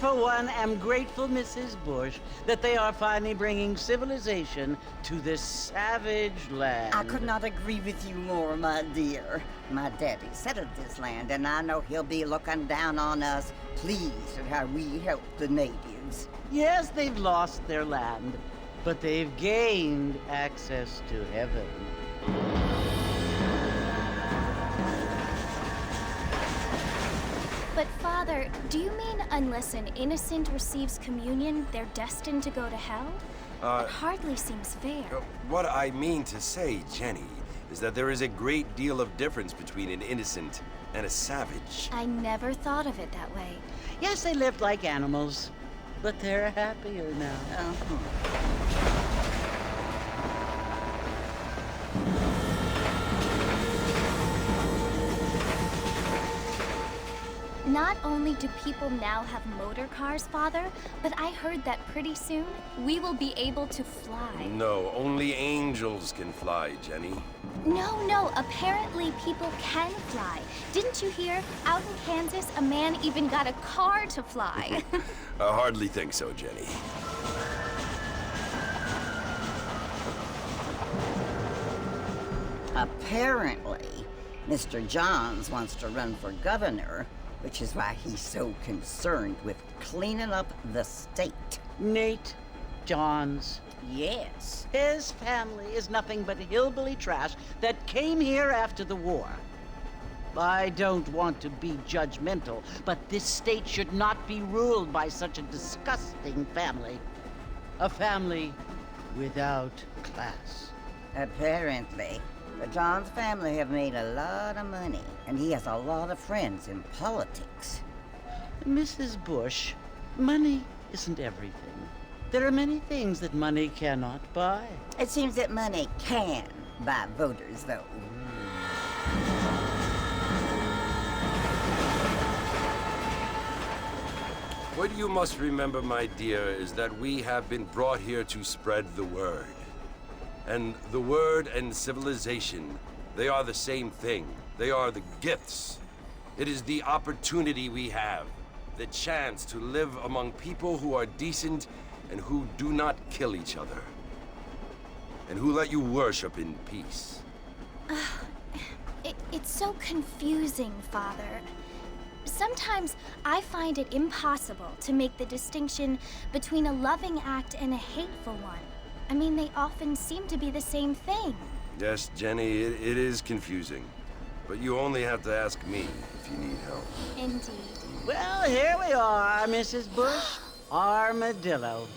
for one, am grateful, Mrs. Bush, that they are finally bringing civilization to this savage land. I could not agree with you more, my dear. My daddy settled this land, and I know he'll be looking down on us, pleased at how we help the natives. Yes, they've lost their land, but they've gained access to heaven. But Father, do you mean unless an innocent receives communion, they're destined to go to hell? It hardly seems fair. What I mean to say, Jenny, is that there is a great deal of difference between an innocent and a savage. I never thought of it that way. Yes, they lived like animals, but they're happier now. Not only do people now have motor cars, Father, but I heard that pretty soon we will be able to fly. No, only angels can fly, Jenny. No, apparently people can fly. Didn't you hear? Out in Kansas, a man even got a car to fly. I hardly think so, Jenny. Apparently, Mr. Johns wants to run for governor, which is why he's so concerned with cleaning up the state. Nate Johns. Yes. His family is nothing but hillbilly trash that came here after the war. I don't want to be judgmental, but this state should not be ruled by such a disgusting family. A family without class. Apparently. The Johns family have made a lot of money, and he has a lot of friends in politics. Mrs. Bush, money isn't everything. There are many things that money cannot buy. It seems that money can buy voters, though. What you must remember, my dear, is that we have been brought here to spread the word. And the word and civilization, they are the same thing. They are the gifts. It is the opportunity we have, the chance to live among people who are decent and who do not kill each other, and who let you worship in peace. It's so confusing, Father. Sometimes I find it impossible to make the distinction between a loving act and a hateful one. I mean, they often seem to be the same thing. Yes, Jenny, it is confusing. But you only have to ask me if you need help. Indeed. Well, here we are, Mrs. Bush. Armadillo.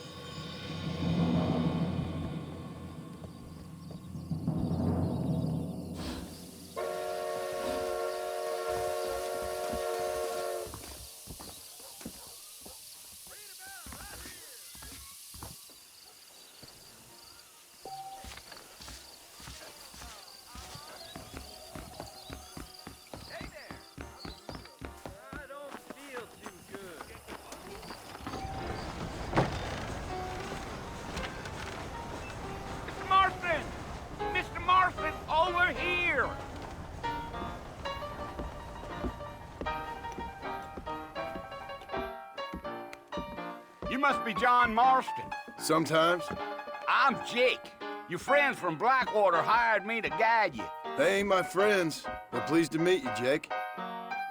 You must be John Marston. Sometimes. I'm Jake. Your friends from Blackwater hired me to guide you. They ain't my friends, but pleased to meet you, Jake.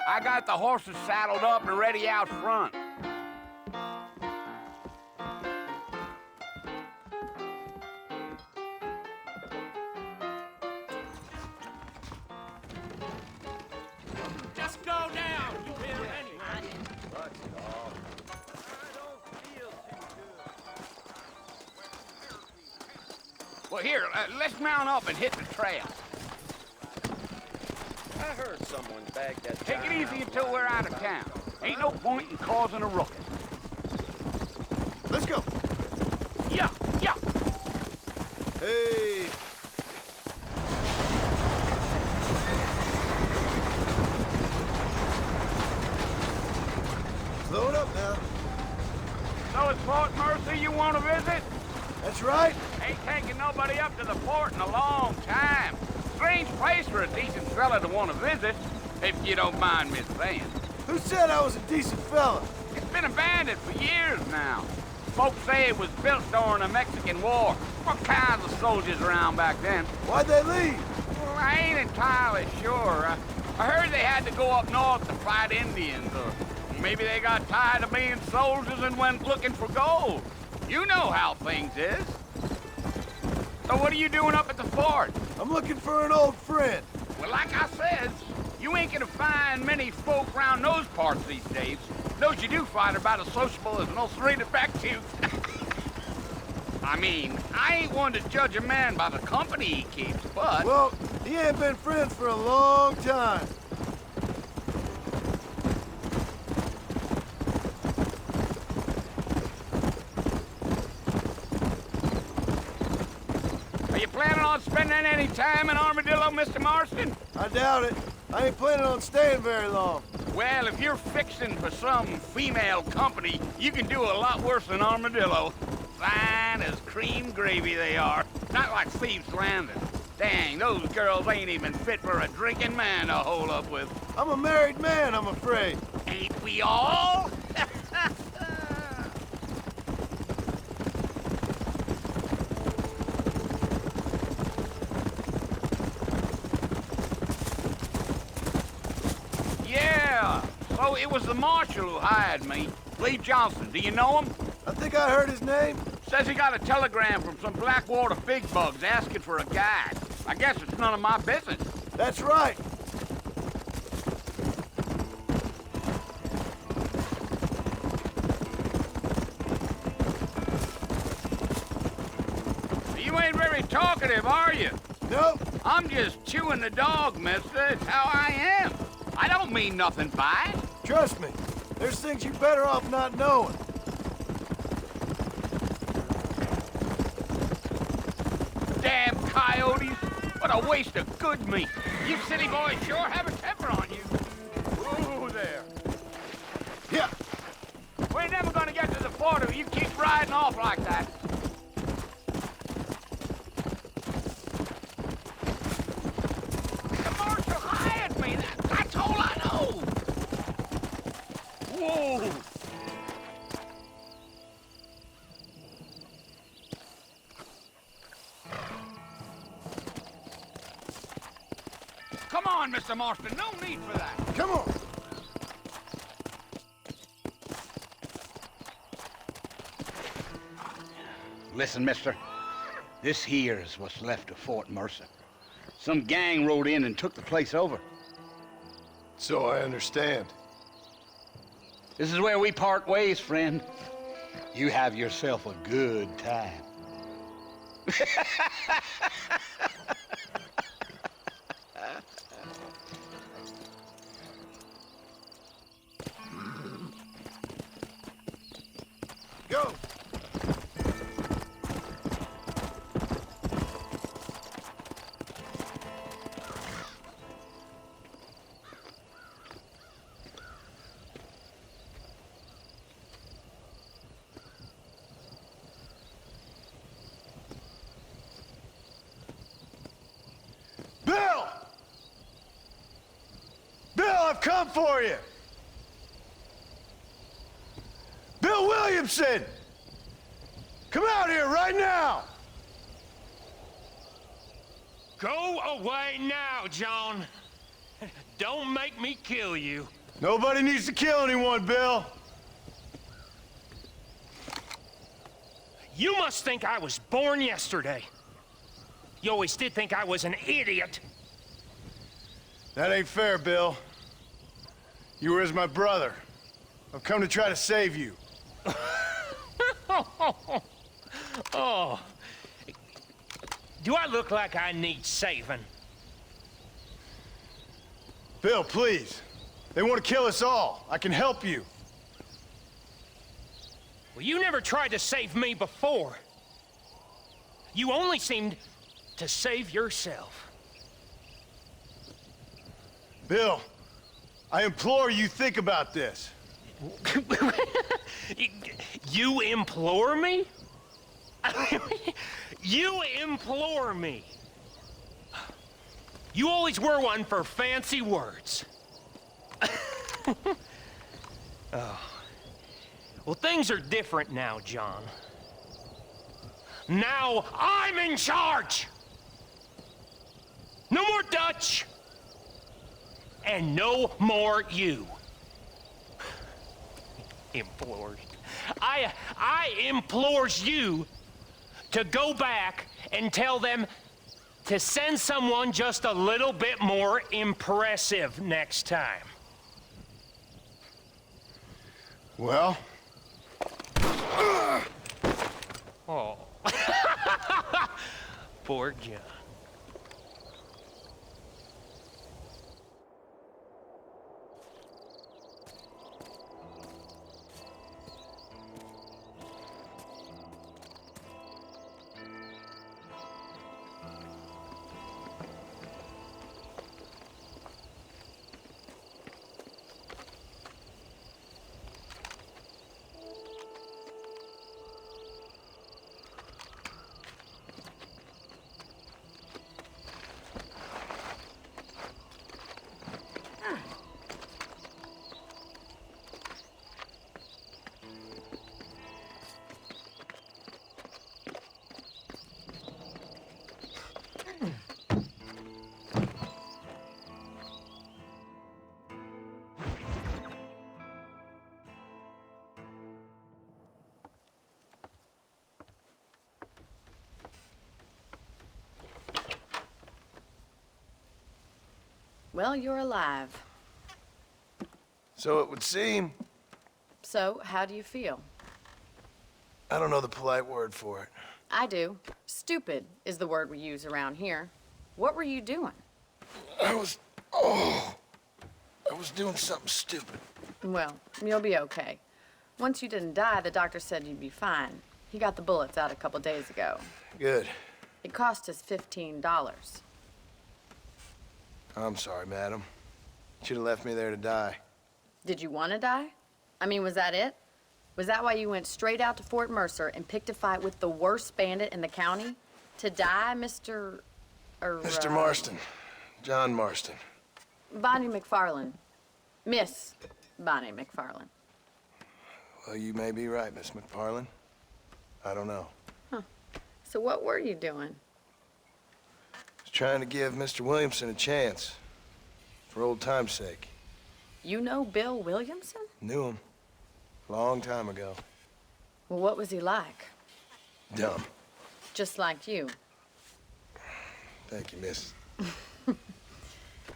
I got the horses saddled up and ready out front. Just go now, you will anyway. Well, here, let's mount up and hit the trail. I heard someone bagged that. Take it easy until we're out of town. Ain't no point in causing a ruckus. Let's go. Yeah. Hey. Slow it up now. So it's Fort Mercy you want to visit? That's right. Ain't taking nobody up to the port in a long time. Strange place for a decent fella to want to visit, if you don't mind me saying. Who said I was a decent fella? been abandoned for years now. Folks say it was built during the Mexican War. What kinds of soldiers around back then? Why'd they leave? Well, I ain't entirely sure. I heard they had to go up north to fight Indians, or maybe they got tired of being soldiers and went looking for gold. You know how things is. So what are you doing up at the fort? I'm looking for an old friend. Well, like I said, you ain't gonna find many folk around those parts these days. Those you do find are about as sociable as an ulcerated back tooth. I mean, I ain't one to judge a man by the company he keeps, but... Well, he ain't been friends for a long time. Are you planning on spending any time in Armadillo, Mr. Marston? I doubt it. I ain't planning on staying very long. Well, if you're fixing for some female company, you can do a lot worse than Armadillo. Fine as cream gravy they are. Not like Thieves' Landing. Dang, those girls ain't even fit for a drinking man to hole up with. I'm a married man, I'm afraid. Ain't we all? Yeah, so it was the marshal who hired me. Lee Johnson, do you know him? I think I heard his name. Says he got a telegram from some Blackwater big bugs asking for a guide. I guess it's none of my business. That's right. You ain't very talkative, are you? Nope. I'm just chewing the dog, mister. It's how I am. I don't mean nothing by it. Trust me. There's things you better off not knowing. Damn coyotes. What a waste of good meat. You city boys sure have a temper on you. Whoa there. Yeah. We're never gonna get to the fort if you keep riding off like that. The marshal hired me. That's all I know. Whoa. Come on, Mr. Marston. No need for that. Come on. Listen, mister. This here is what's left of Fort Mercer. Some gang rode in and took the place over. So I understand. This is where we part ways, friend. You have yourself a good time. Go. Bill! Bill, I've come for you! Bill Williamson! Come out here right now! Go away now, John. Don't make me kill you. Nobody needs to kill anyone, Bill. You must think I was born yesterday. You always did think I was an idiot. That ain't fair, Bill. You were as my brother. I've come to try to save you. Oh. Do I look like I need saving? Bill, please. They want to kill us all. I can help you. Well, you never tried to save me before. You only seemed to save yourself. Bill, I implore you think about this. You implore me? You implore me? You always were one for fancy words. Oh. Well, things are different now, John. Now I'm in charge! No more Dutch! And no more you. Implores. I implores you to go back and tell them to send someone just a little bit more impressive next time. Well? Oh. Poor John. Well, you're alive. So it would seem. So, how do you feel? I don't know the polite word for it. I do. Stupid is the word we use around here. What were you doing? I was doing something stupid. Well, you'll be okay. Once you didn't die, the doctor said you'd be fine. He got the bullets out a couple days ago. Good. It cost us $15. I'm sorry, madam. Should have left me there to die. Did you want to die? I mean, was that it? Was that why you went straight out to Fort Mercer and picked a fight with the worst bandit in the county? To die, Mr. Mr. Marston. John Marston. Bonnie McFarland. Miss Bonnie McFarland. Well, you may be right, Miss McFarland. I don't know. So what were you doing? I was trying to give Mr. Williamson a chance. For old time's sake. You know Bill Williamson? Knew him. Long time ago. Well, what was he like? Dumb. Just like you. Thank you, miss.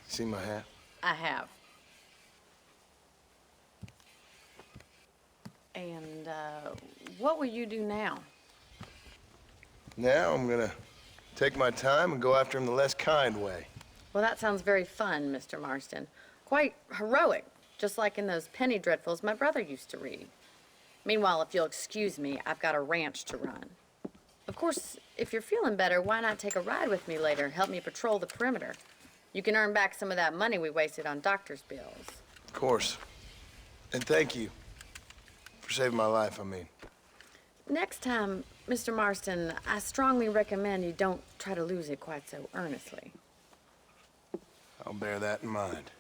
See my hat? I have. And, what will you do now? Now I'm gonna take my time and go after him the less kind way. Well, that sounds very fun, Mr. Marston. Quite heroic, just like in those penny dreadfuls my brother used to read. Meanwhile, if you'll excuse me, I've got a ranch to run. Of course, if you're feeling better, why not take a ride with me later and help me patrol the perimeter? You can earn back some of that money we wasted on doctor's bills. Of course. And thank you. For saving my life, I mean. Next time, Mr. Marston, I strongly recommend you don't try to lose it quite so earnestly. I'll bear that in mind.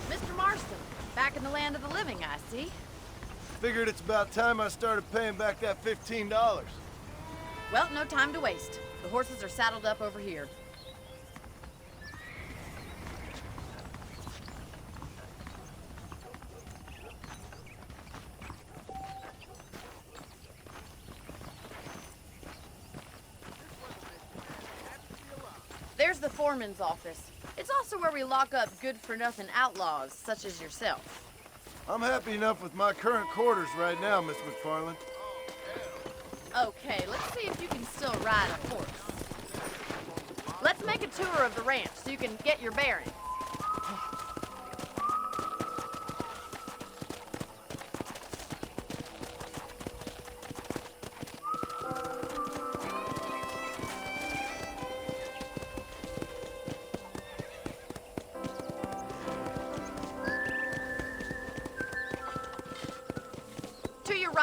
Mr. Marston, back in the land of the living, I see. Figured it's about time I started paying back that $15. Well, no time to waste. The horses are saddled up over here. There's the foreman's office. It's also where we lock up good-for-nothing outlaws, such as yourself. I'm happy enough with my current quarters right now, Miss McFarland. Okay, let's see if you can still ride a horse. Let's make a tour of the ranch so you can get your bearings.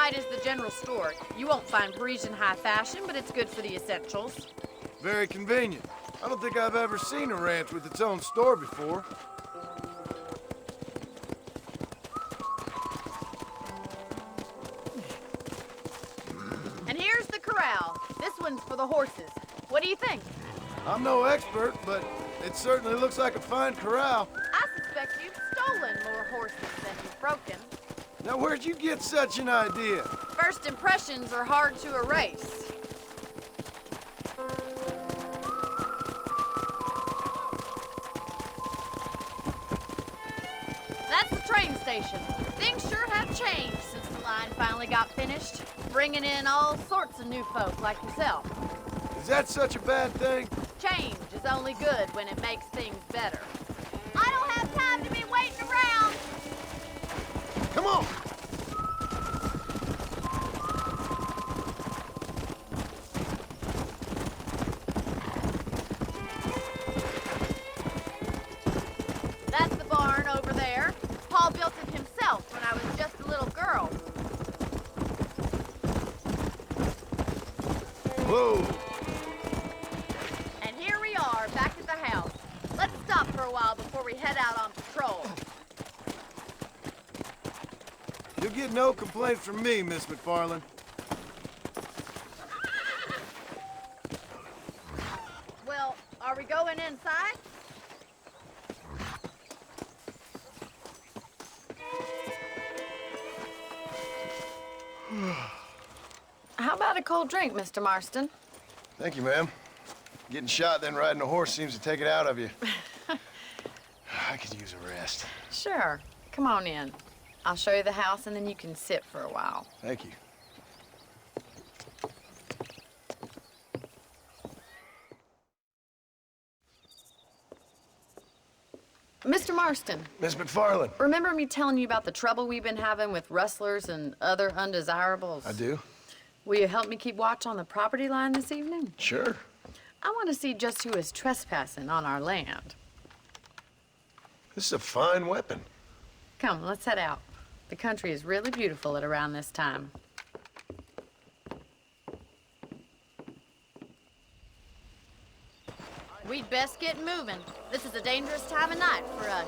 side is the general store. You won't find Parisian high fashion, but it's good for the essentials. Very convenient. I don't think I've ever seen a ranch with its own store before. And here's the corral. This one's for the horses. What do you think? I'm no expert, but it certainly looks like a fine corral. I suspect you've stolen more horses than you've broken. Now, where'd you get such an idea? First impressions are hard to erase. That's the train station. Things sure have changed since the line finally got finished, bringing in all sorts of new folk like yourself. Is that such a bad thing? Change is only good when it makes things better. I don't have time to be waiting around. Come on! That's the barn over there. Paul built it himself when I was just a little girl. Whoa! And here we are, back at the house. Let's stop for a while before we head out on patrol. You'll get no complaints from me, Miss McFarland. Well, are we going inside? How about a cold drink, Mr. Marston? Thank you, ma'am. Getting shot, then riding a horse seems to take it out of you. I could use a rest. Sure. Come on in. I'll show you the house, and then you can sit for a while. Thank you. Mr. Marston, Miss McFarland. remember me telling you about the trouble we've been having with rustlers and other undesirables? I do? Will you help me keep watch on the property line this evening? Sure. I want to see just who is trespassing on our land. This is a fine weapon. Come, let's head out. The country is really beautiful at around this time. We'd best get moving. This is a dangerous time of night for us.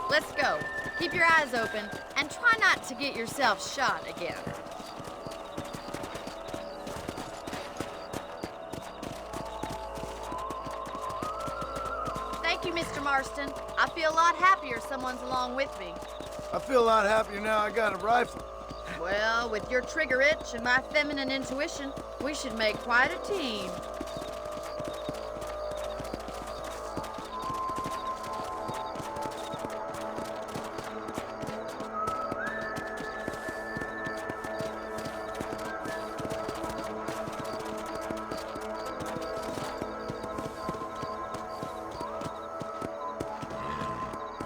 Let's go. Keep your eyes open and try not to get yourself shot again. Thank you, Mr. Marston. I feel a lot happier someone's along with me. I feel a lot happier now I got a rifle. Well, with your trigger itch and my feminine intuition, we should make quite a team.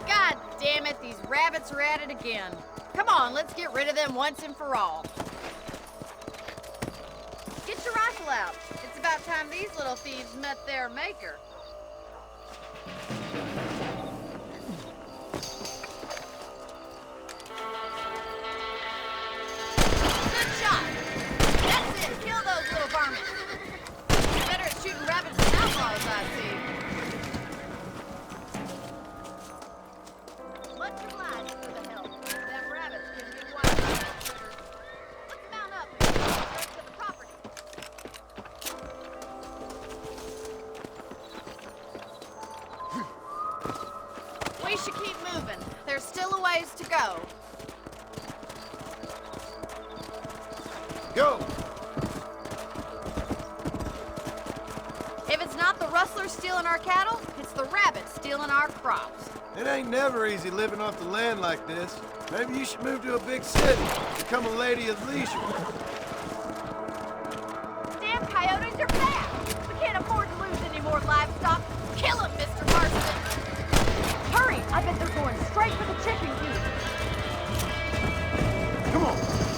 God damn it, these rabbits are at it again. Come on, let's get rid of them once and for all. Get your rifle out. It's about time these little thieves met their maker. Good shot. That's it. Kill those little varmints. You're better at shooting rabbits than outlaws, I see. Much obliged for the help. Them rabbits can do wonders. Let's mount up and go search of the property. We should keep moving. There's still a ways to go. Go! If it's not the rustlers stealing our cattle, it's the rabbits stealing our crops. It ain't never easy living off the land like this. Maybe you should move to a big city. Become a lady of leisure. Damn coyotes are back! We can't afford to lose any more livestock. Kill them, Mr. Marston! Hurry! I bet they're going straight for the chicken coop. Come on.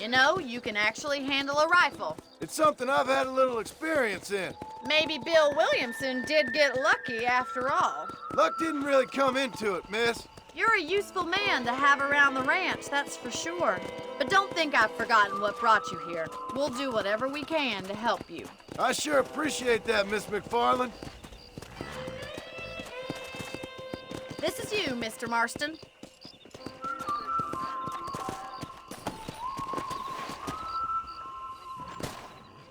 You know, you can actually handle a rifle. It's something I've had a little experience in. Maybe Bill Williamson did get lucky after all. Luck didn't really come into it, miss. You're a useful man to have around the ranch, that's for sure. But don't think I've forgotten what brought you here. We'll do whatever we can to help you. I sure appreciate that, Miss McFarland. This is you, Mr. Marston.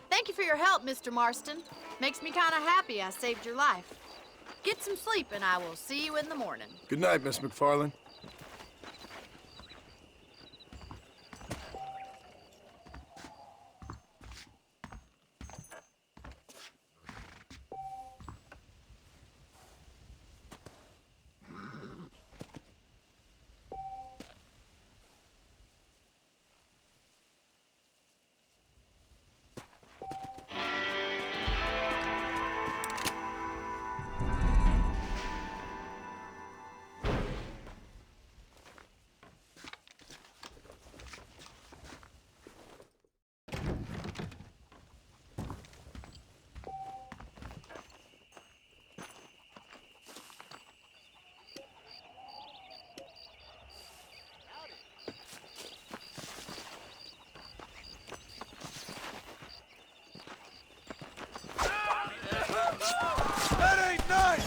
Thank you for your help, Mr. Marston. Makes me kind of happy I saved your life. Get some sleep, and I will see you in the morning. Good night, Miss McFarland. That ain't nice!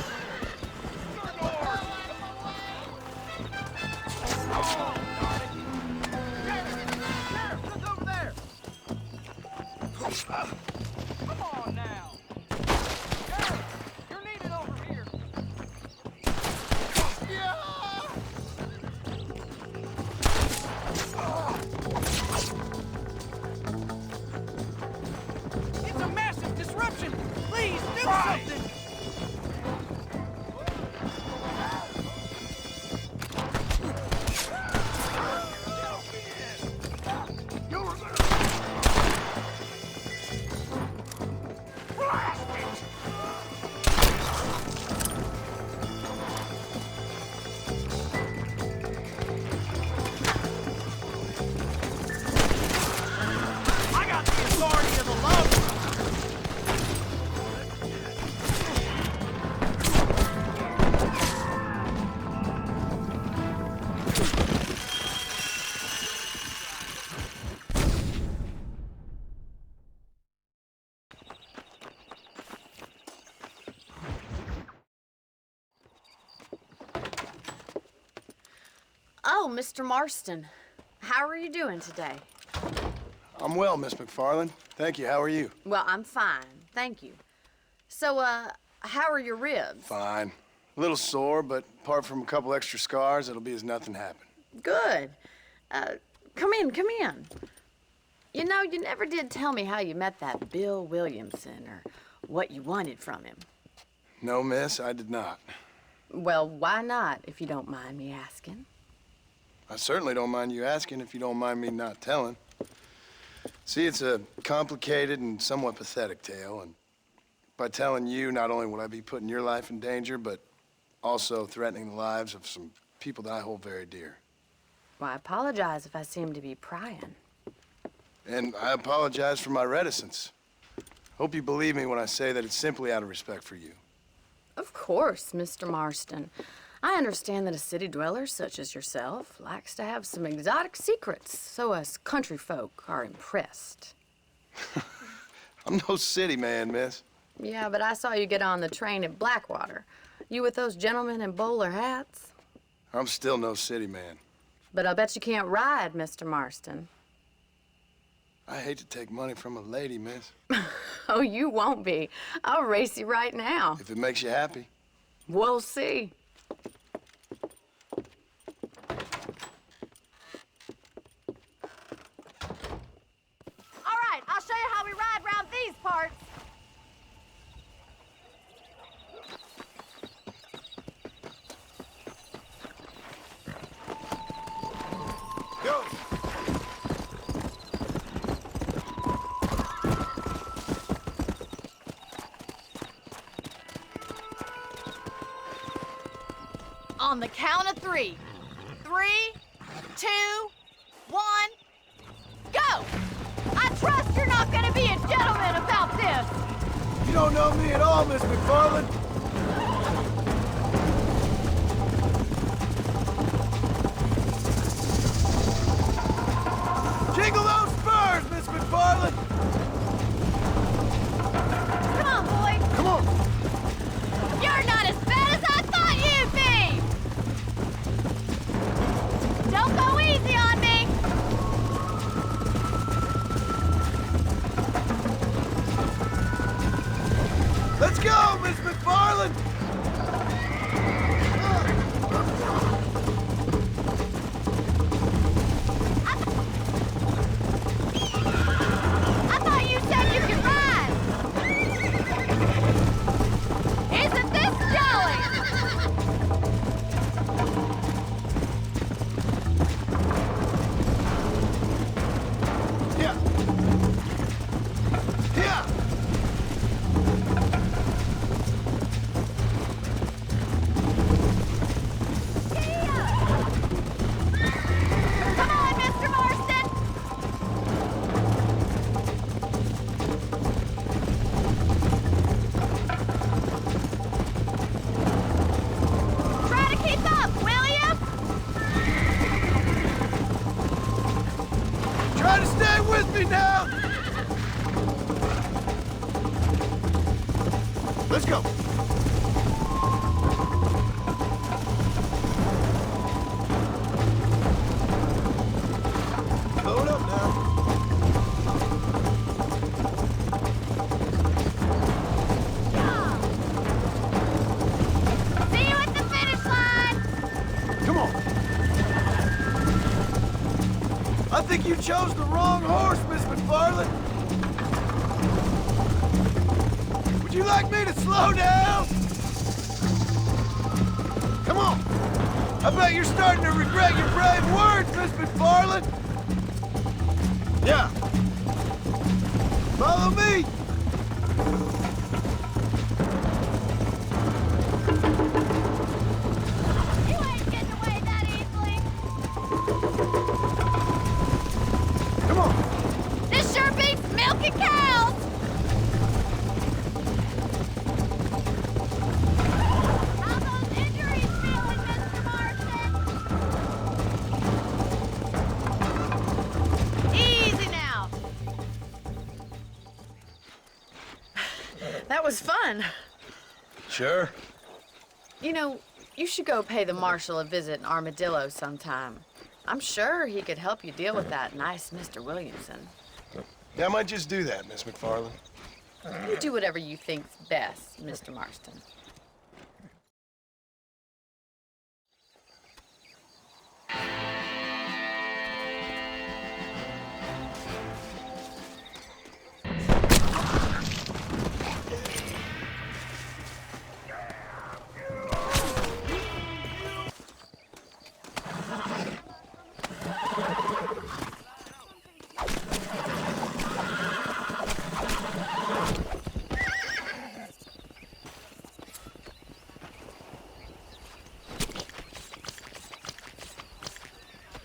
Look over there! Come on now! Sheriff, you're needed over here! It's a massive disruption! Please, do something! I got the authority of the law! Oh, Mr. Marston. How are you doing today? I'm well, Miss McFarland. Thank you. How are you? Well, I'm fine. Thank you. So, how are your ribs? Fine. A little sore, but apart from a couple extra scars, it'll be as nothing happened. Good. Come in, come in. You know, you never did tell me how you met that Bill Williamson or what you wanted from him. No, miss, I did not. Well, why not, if you don't mind me asking? I certainly don't mind you asking if you don't mind me not telling. See, it's a complicated and somewhat pathetic tale, and by telling you, not only would I be putting your life in danger, but also threatening the lives of some people that I hold very dear. Well, I apologize if I seem to be prying. And I apologize for my reticence. Hope you believe me when I say that it's simply out of respect for you. Of course, Mr. Marston. I understand that a city dweller such as yourself likes to have some exotic secrets, so us country folk are impressed. I'm no city man, miss. Yeah, but I saw you get on the train at Blackwater. You with those gentlemen in bowler hats? I'm still no city man. But I bet you can't ride, Mr. Marston. I hate to take money from a lady, miss. Oh, you won't be. I'll race you right now. If it makes you happy. We'll see. All right, I'll show you how we ride round these parts. Go! On the count of 3. 3, 2, 1, go! don't know me at all, Miss McFarland. Jiggle those spurs, Miss McFarland! Come on, boy. Come on! You're not as bad as I thought you'd be! Don't go easy on me! Let's go, Miss McFarland! I thought you said you could ride! Isn't this jolly? Yeah! Yeah! Come on, Mr. Marston! Try to keep up, will you? Try to stay with me now! Let's go! Load up now. See you at the finish line! Come on! I think you chose the wrong horse, Miss McFarland. Would you like me to slow down? Come on! I bet you're starting to regret your brave words, Miss McFarland. Yeah. Follow me. You ain't getting away that easily! Come on. This sure beats milking cows! How those injuries feeling, Mr. Marston? Easy now! That was fun. Sure. You know, you should go pay the marshal a visit in Armadillo sometime. I'm sure he could help you deal with that nice Mr. Williamson. Yeah, I might just do that, Miss McFarland. You do whatever you think's best, Mr. Marston.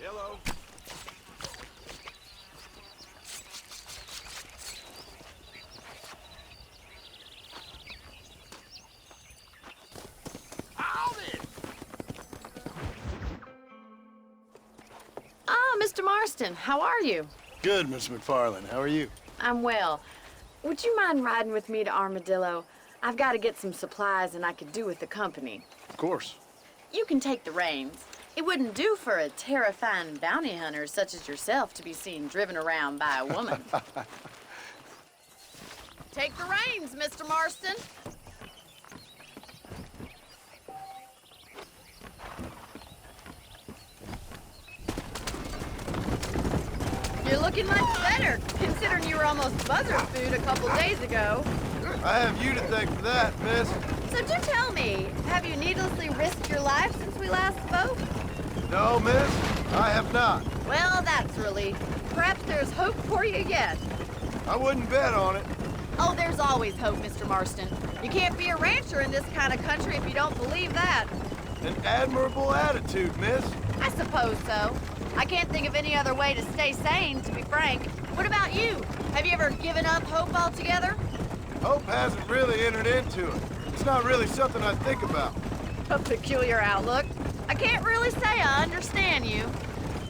Hello. Ah, Mr. Marston, how are you? Good, Miss McFarland. How are you? I'm well. Would you mind riding with me to Armadillo? I've got to get some supplies and I could do with the company. Of course. You can take the reins. It wouldn't do for a terrifying bounty hunter such as yourself to be seen driven around by a woman. Take the reins, Mr. Marston. You're looking much better, considering you were almost buzzard food a couple days ago. I have you to thank for that, miss. So do tell me, have you needlessly risked your life since we last spoke? No, miss, I have not. Well, that's a relief. Perhaps there's hope for you yet. I wouldn't bet on it. Oh, there's always hope, Mr. Marston. You can't be a rancher in this kind of country if you don't believe that. An admirable attitude, miss. I suppose so. I can't think of any other way to stay sane, to be frank. What about you? Have you ever given up hope altogether? Hope hasn't really entered into it. It's not really something I think about. A peculiar outlook. I can't really say I understand you.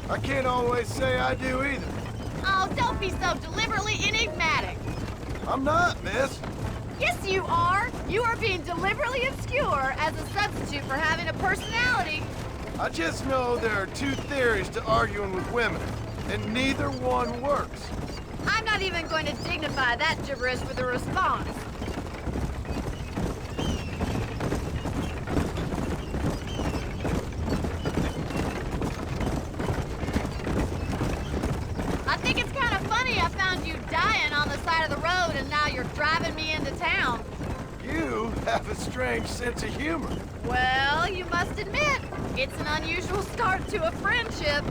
I can't always say I do either. Oh, don't be so deliberately enigmatic. I'm not, miss. Yes, you are. You are being deliberately obscure as a substitute for having a personality. I just know there are two theories to arguing with women, and neither one works. I'm not even going to dignify that gibberish with a response. I think it's kind of funny I found you dying on the side of the road and now you're driving me into town. You have a strange sense of humor. Well, you must admit, it's an unusual start to a friendship.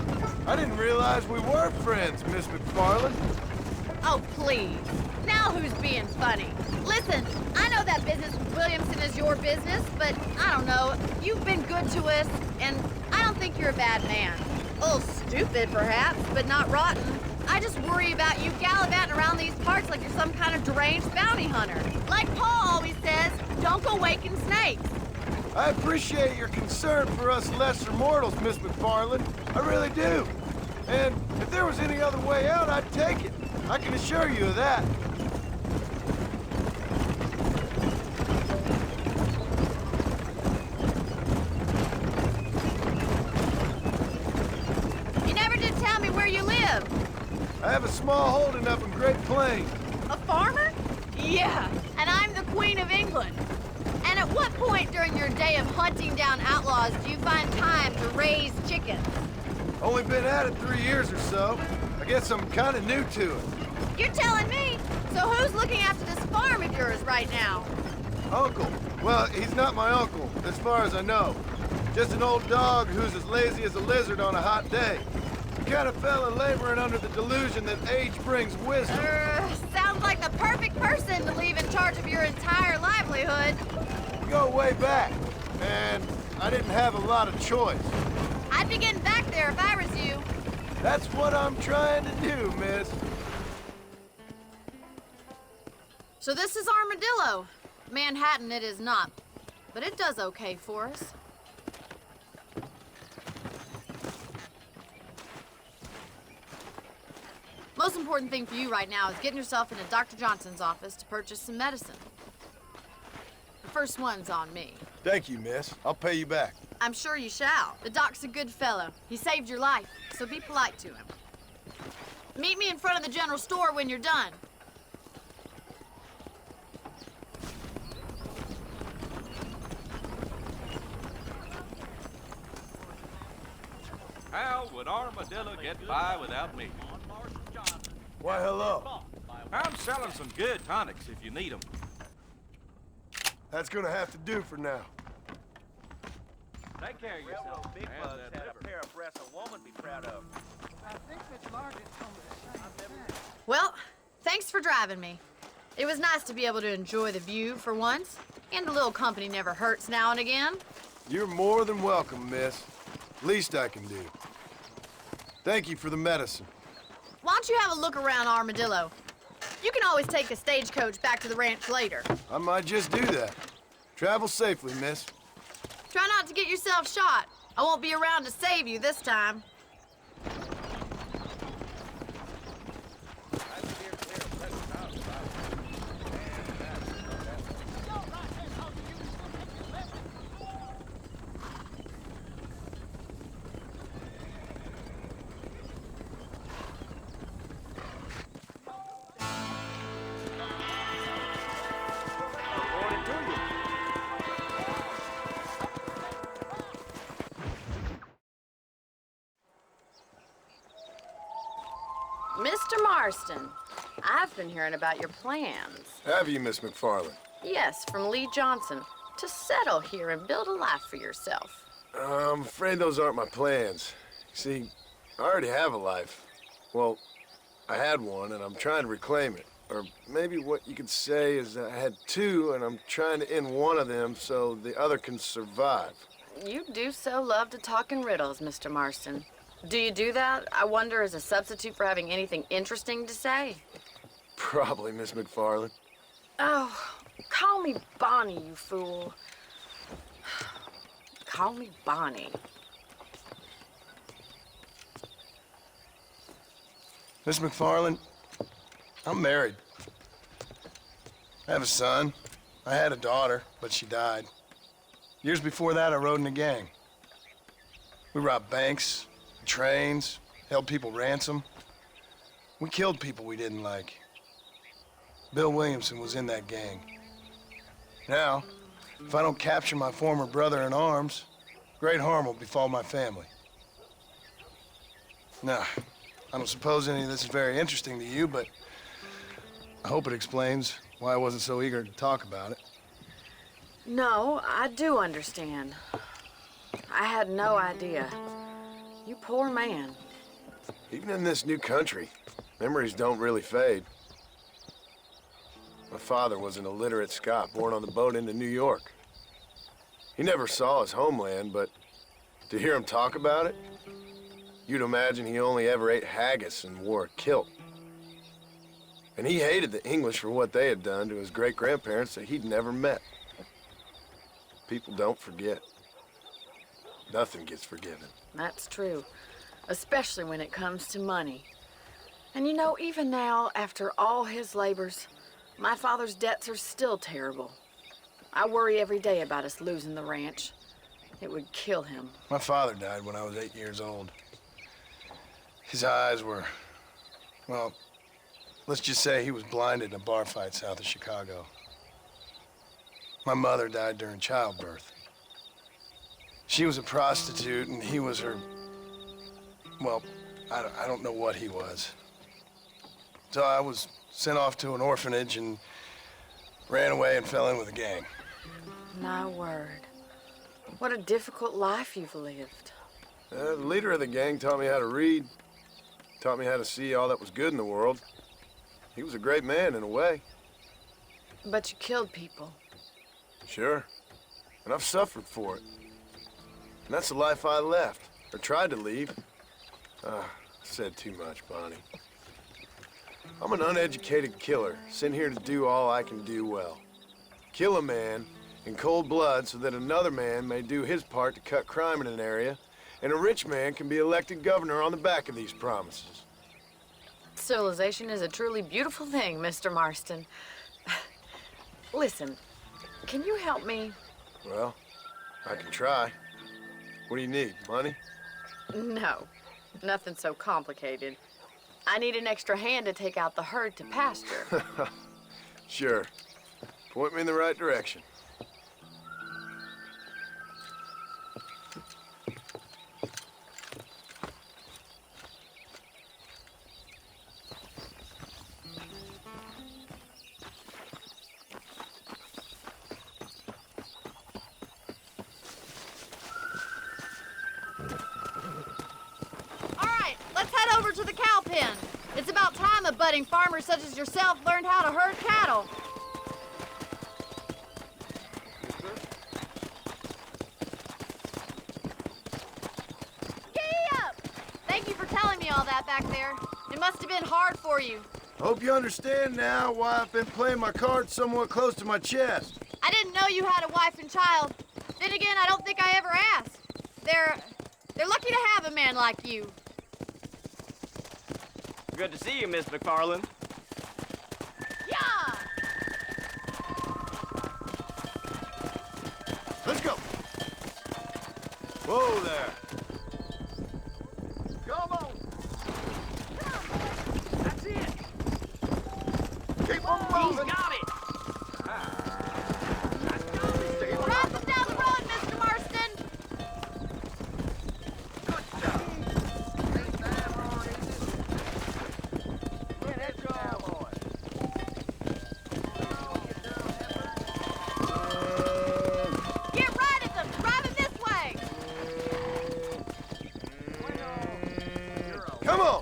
I didn't realize we were friends, Miss McFarland. Oh, please. Now who's being funny? Listen, I know that business with Williamson is your business, but I don't know. You've been good to us, and I don't think you're a bad man. A little stupid, perhaps, but not rotten. I just worry about you gallivanting around these parts like you're some kind of deranged bounty hunter. Like Paul always says, don't go waking snakes. I appreciate your concern for us lesser mortals, Miss McFarland. I really do. And if there was any other way out, I'd take it. I can assure you of that. You never did tell me where you live. I have a small holding up in Great Plains. A farmer? Yeah, and I'm the Queen of England. And at what point during your day of hunting down outlaws do you find time to raise chickens? Only been at it 3 years or so. I guess I'm kind of new to it. You're telling me? So who's looking after this farm of yours right now? Uncle. Well, he's not my uncle, as far as I know. Just an old dog who's as lazy as a lizard on a hot day. The kind of fella laboring under the delusion that age brings wisdom. Sounds like the perfect person to leave in charge of your entire livelihood. We go way back, and I didn't have a lot of choice. I'd be getting back there if I was you. That's what I'm trying to do, miss. So this is Armadillo. Manhattan it is not, but it does okay for us. Most important thing for you right now is getting yourself into Dr. Johnson's office to purchase some medicine. The first one's on me. Thank you, miss. I'll pay you back. I'm sure you shall. The doc's a good fellow. He saved your life, so be polite to him. Meet me in front of the general store when you're done. How would Armadillo get by without me? Why, hello. I'm selling some good tonics if you need them. That's gonna have to do for now. Take care of yourself. Big Bugs had a pair of breasts a woman be proud of. I think Miss Margaret told me the same thing. Well, thanks for driving me. It was nice to be able to enjoy the view for once, and a little company never hurts now and again. You're more than welcome, miss. Least I can do. Thank you for the medicine. Why don't you have a look around Armadillo? You can always take a stagecoach back to the ranch later. I might just do that. Travel safely, miss. Try not to get yourself shot. I won't be around to save you this time. Mr. Marston, I've been hearing about your plans. Have you, Miss McFarland? Yes, from Lee Johnson, to settle here and build a life for yourself. I'm afraid those aren't my plans. See, I already have a life. Well, I had one, and I'm trying to reclaim it. Or maybe what you could say is that I had two, and I'm trying to end one of them so the other can survive. You do so love to talk in riddles, Mr. Marston. Do you do that, I wonder, as a substitute for having anything interesting to say? Probably, Miss McFarland. Oh, call me Bonnie, you fool. Call me Bonnie. Miss McFarland, I'm married. I have a son. I had a daughter, but she died. Years before that, I rode in a gang. We robbed banks, trains, held people ransom. We killed people we didn't like. Bill Williamson was in that gang. Now, if I don't capture my former brother in arms, great harm will befall my family. Now, I don't suppose any of this is very interesting to you, but I hope it explains why I wasn't so eager to talk about it. No, I do understand. I had no idea. You poor man. Even in this new country, memories don't really fade. My father was an illiterate Scot born on the boat into New York. He never saw his homeland, but to hear him talk about it, you'd imagine he only ever ate haggis and wore a kilt. And he hated the English for what they had done to his great-grandparents that he'd never met. People don't forget. Nothing gets forgiven. That's true, especially when it comes to money. And you know, even now, after all his labors, my father's debts are still terrible. I worry every day about us losing the ranch. It would kill him. My father died when I was 8 years old. His eyes were, well, let's just say he was blinded in a bar fight south of Chicago. My mother died during childbirth. She was a prostitute and he was her, well, I don't know what he was. So I was sent off to an orphanage and ran away and fell in with a gang. My word. What a difficult life you've lived. The leader of the gang taught me how to read, taught me how to see all that was good in the world. He was a great man in a way. But you killed people. Sure. And I've suffered for it. And that's the life I left, or tried to leave. I said too much, Bonnie. I'm an uneducated killer, sent here to do all I can do well. Kill a man in cold blood so that another man may do his part to cut crime in an area, and a rich man can be elected governor on the back of these promises. Civilization is a truly beautiful thing, Mr. Marston. Listen, can you help me? Well, I can try. What do you need, money? No, nothing so complicated. I need an extra hand to take out the herd to pasture. Sure. Point me in the right direction. To the cow pen. It's about time a budding farmer such as yourself learned how to herd cattle. Giddy up! Thank you for telling me all that back there. It must have been hard for you. Hope you understand now why I've been playing my cards somewhat close to my chest. I didn't know you had a wife and child. Then again, I don't think I ever asked. They're lucky to have a man like you. Good to see you, Miss McFarland. Yeah! Let's go. Whoa there. Come on. That's it. Keep on moving. He's got it. Drive them down the road, Mr. Marston! Get right at them! Drive them this way! Come on.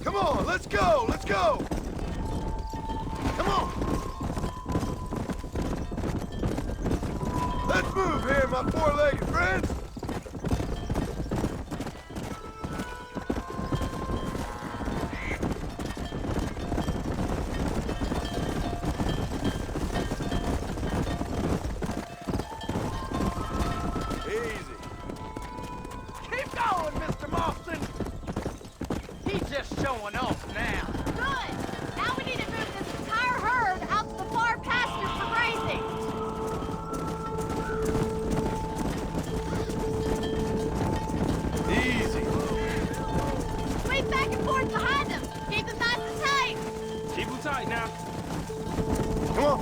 Come on, let's go, let's go. Come on. Let's move here, my four-legged friends. He's just showing off now. Good. Now we need to move this entire herd out to the far pasture for grazing. Easy. Sweep back and forth behind them. Keep them nice and tight. Keep them tight now. Come on.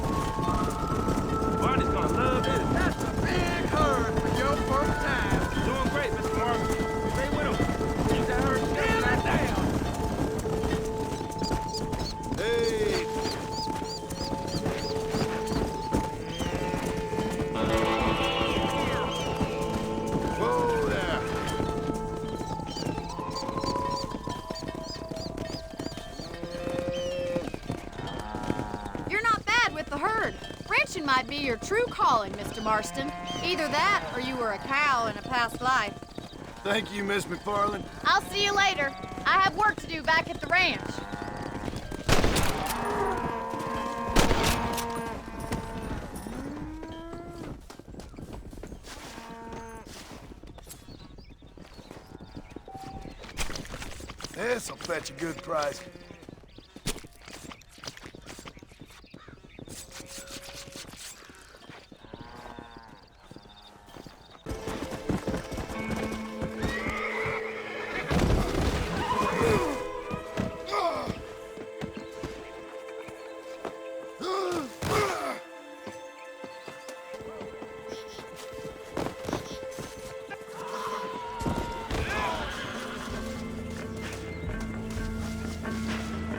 Barney's gonna love this. That's a big herd for your first time. Doing great, Mr. Marston. Stay with him. Keep that herd Nail it down. Hey. Whoa there. You're not bad with the herd. Ranching might be your true calling, Mr. Marston. Either that, or you were a cow in a past life. Thank you, Miss McFarland. I'll see you later. I have work to do back at the ranch. This'll fetch a good price.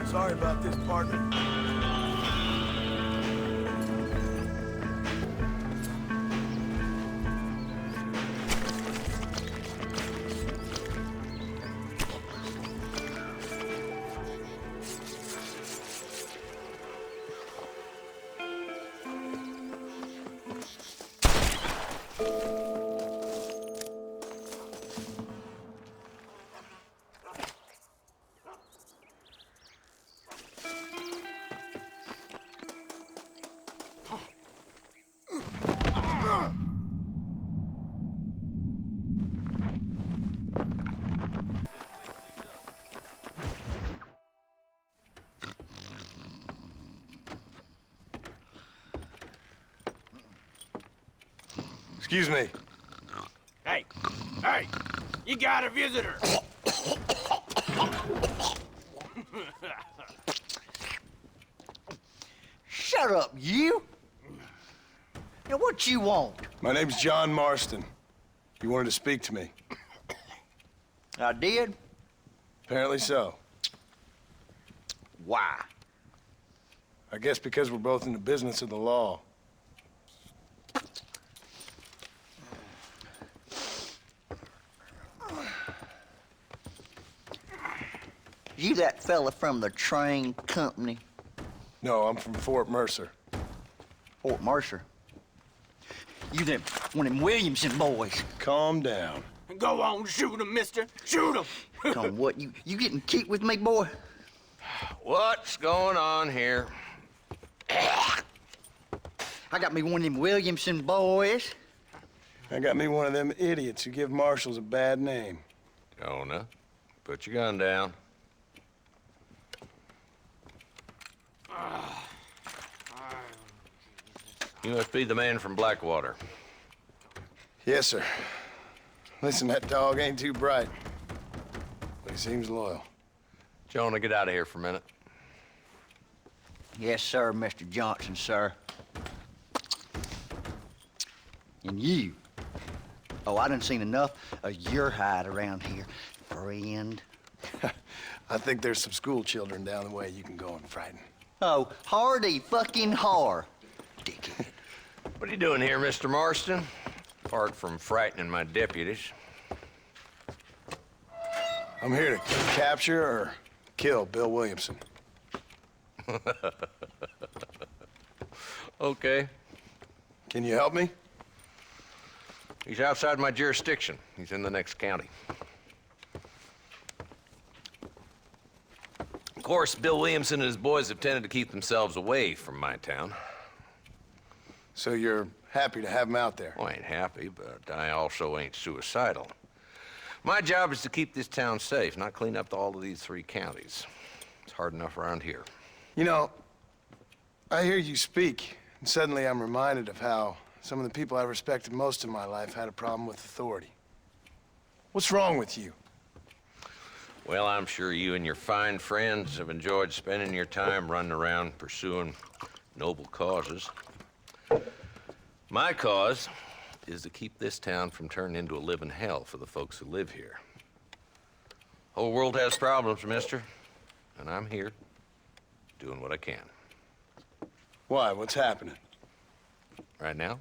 Sorry about this, partner. Excuse me. Hey, hey, you got a visitor. Shut up, you! Now, what you want? My name's John Marston. You wanted to speak to me. I did? Apparently so. Why? I guess because we're both in the business of the law. You that fella from the train company? No, I'm from Fort Mercer. Fort Mercer? You them, one of them Williamson boys. Calm down. Go on, shoot him, mister. Shoot him. Come on, what, you getting kicked with me, boy? What's going on here? I got me one of them Williamson boys. I got me one of them idiots who give marshals a bad name. Jonah, put your gun down. You must be the man from Blackwater. Yes, sir. Listen, that dog ain't too bright, but he seems loyal. Jonah, get out of here for a minute. Yes, sir, Mr. Johnson, sir. And you. Oh, I done seen enough of your hide around here, friend. I think there's some school children down the way you can go and frighten. Oh, hardy fucking har. Dickhead. What are you doing here, Mr. Marston? Apart from frightening my deputies. I'm here to capture or kill Bill Williamson. Okay. Can you help me? He's outside my jurisdiction. He's in the next county. Of course, Bill Williamson and his boys have tended to keep themselves away from my town. So you're happy to have him out there? Well, I ain't happy, but I also ain't suicidal. My job is to keep this town safe, not clean up all of these 3 counties. It's hard enough around here. You know, I hear you speak, and suddenly I'm reminded of how some of the people I've respected most in my life had a problem with authority. What's wrong with you? Well, I'm sure you and your fine friends have enjoyed spending your time running around pursuing noble causes. My cause is to keep this town from turning into a living hell for the folks who live here. Whole world has problems, mister, and I'm here doing what I can. Why? What's happening? Right now,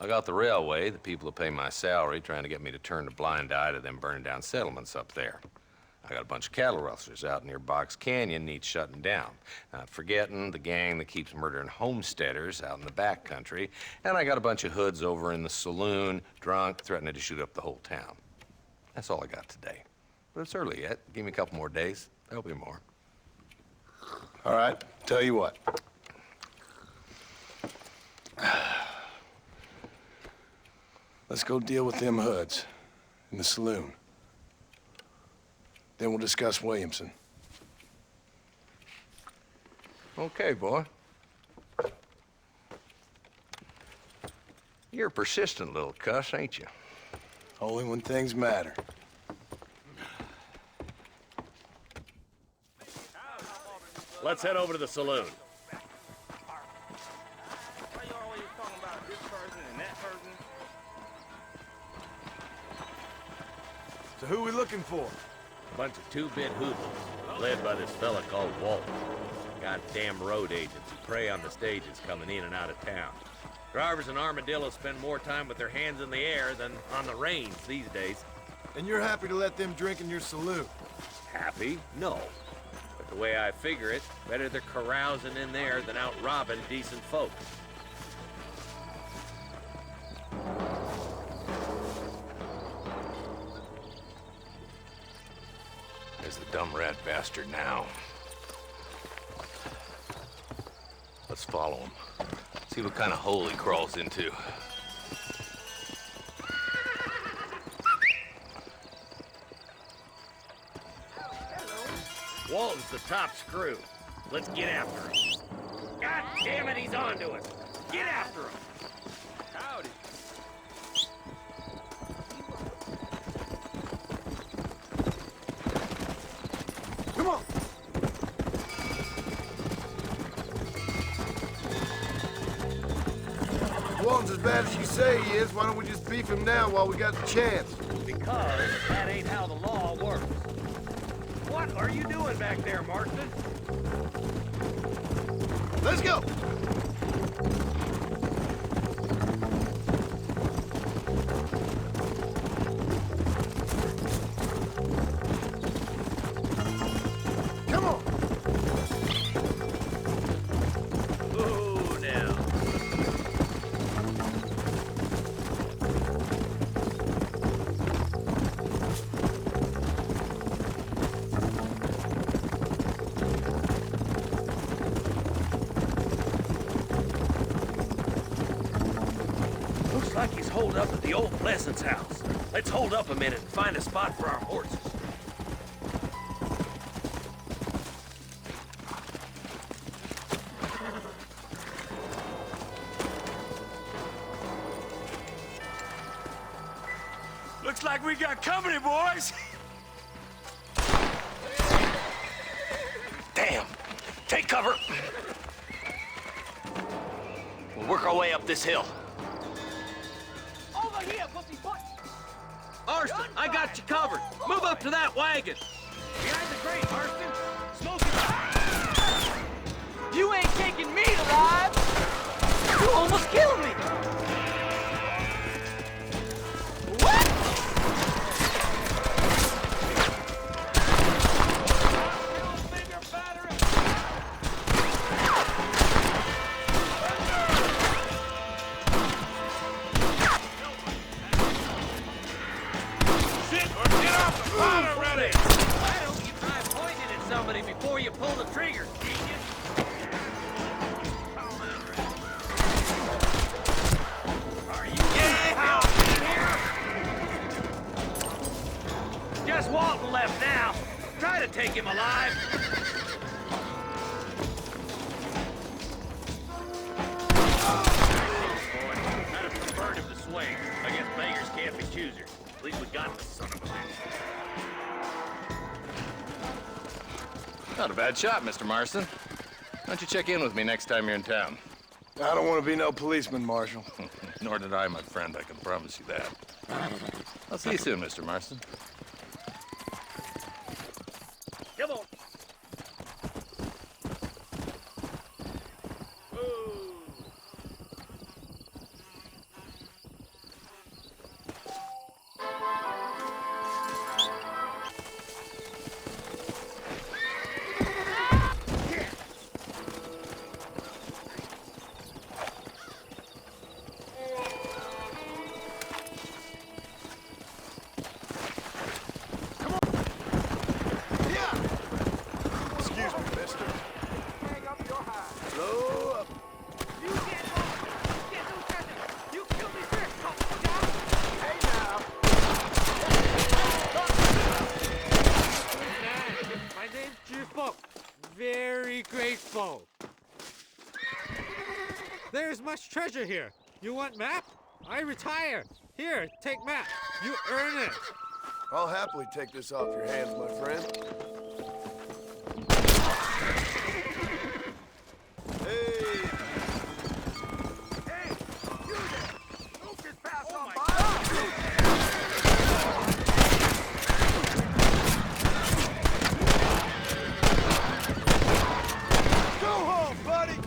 I got the railway, the people who pay my salary, trying to get me to turn a blind eye to them burning down settlements up there. I got a bunch of cattle rustlers out near Box Canyon needs shutting down. Not forgetting the gang that keeps murdering homesteaders out in the back country. And I got a bunch of hoods over in the saloon, drunk, threatening to shoot up the whole town. That's all I got today. But it's early yet. Give me a couple more days. There'll be more. All right, tell you what. Let's go deal with them hoods in the saloon. Then we'll discuss Williamson. Okay, boy. You're a persistent little cuss, ain't you? Only when things matter. Let's head over to the saloon. So who we looking for? A bunch of two-bit hoodlums, led by this fella called Walt. Goddamn road agents who prey on the stages coming in and out of town. Drivers in Armadillo spend more time with their hands in the air than on the reins these days. And you're happy to let them drink in your saloon? Happy? No. But the way I figure it, better they're carousing in there than out robbing decent folks. There's the dumb rat bastard now. Let's follow him. See what kind of hole he crawls into. Walton's the top screw. Let's get after him. God damn it, he's on to us. Get after him. Howdy. Come on. Walton's as bad as you say he is. Why don't we just beef him now while we got the chance? Because that ain't how the law works. What are you doing back there, Marston? Let's go. Come on. Ooh, now. Looks like he's holed up at the old Pleasance house. Let's hold up a minute and find a spot for our horses. Looks like we got company, boys. Damn! Take cover! We'll work our way up this hill. Over here, pussyfoot! Marston, I got you covered. Move up to that wagon. Behind the crate, Marston. Smoking. You ain't taking me alive! You almost killed me! What? Why don't you try pointing at somebody before you pull the trigger, genius? Are you getting out in here? now. Try to take him alive. I'd have preferred him to swing. I guess beggars can't be choosers. At least we got the son of a bitch. Not a bad shot, Mr. Marston. Why don't you check in with me next time you're in town? I don't want to be no policeman, Marshal. Nor did I, my friend. I can promise you that. I'll see you soon, Mr. Marston. Come on. Excuse me, mister. Slow up. My name's Jufo. Very grateful. There's much treasure here. You want map? I retire. Here, take map. You earn it. I'll happily take this off your hands, my friend. Hey! Hey! You there! Don't just pass on by! Go home, buddy!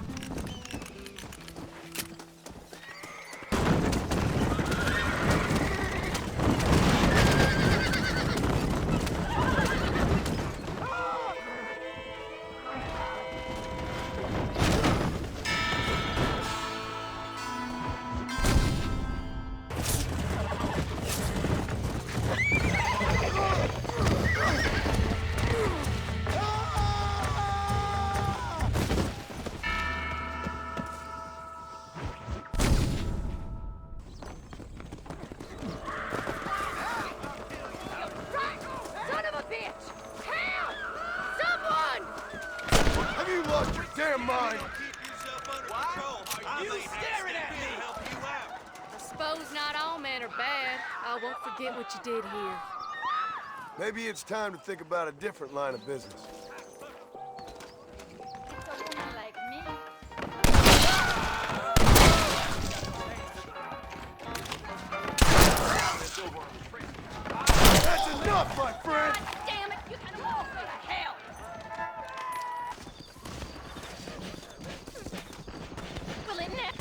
Son of a bitch! Help! Someone! Have you lost your damn mind? You staring at me! I suppose not all men are bad. I won't forget what you did here. Maybe it's time to think about a different line of business. Like me. That's enough, my friend! Damn it! You kind of all go to hell! Well, isn't it?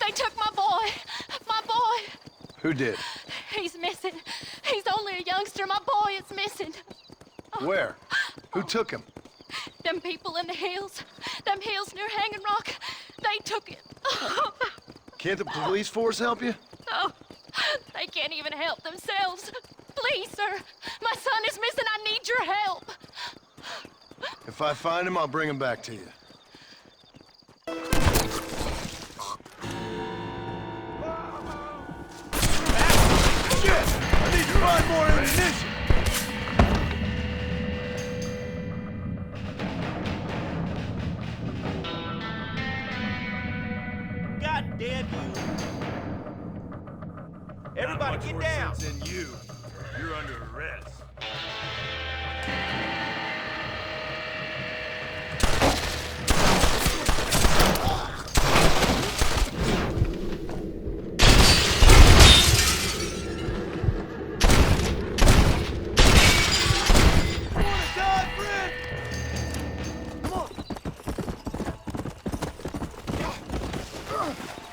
They took my boy! My boy! Who did? He's missing. He's only a youngster. My boy is missing. Where? Who took him? Them people in the hills. Them hills near Hanging Rock. They took it. Can't the police force help you? No. They can't even help themselves. Please, sir. My son is missing. I need your help. If I find him, I'll bring him back to you. Shit! I need to find more ammunition! God damn you! Everybody get down! Than you. You're under arrest. Ugh!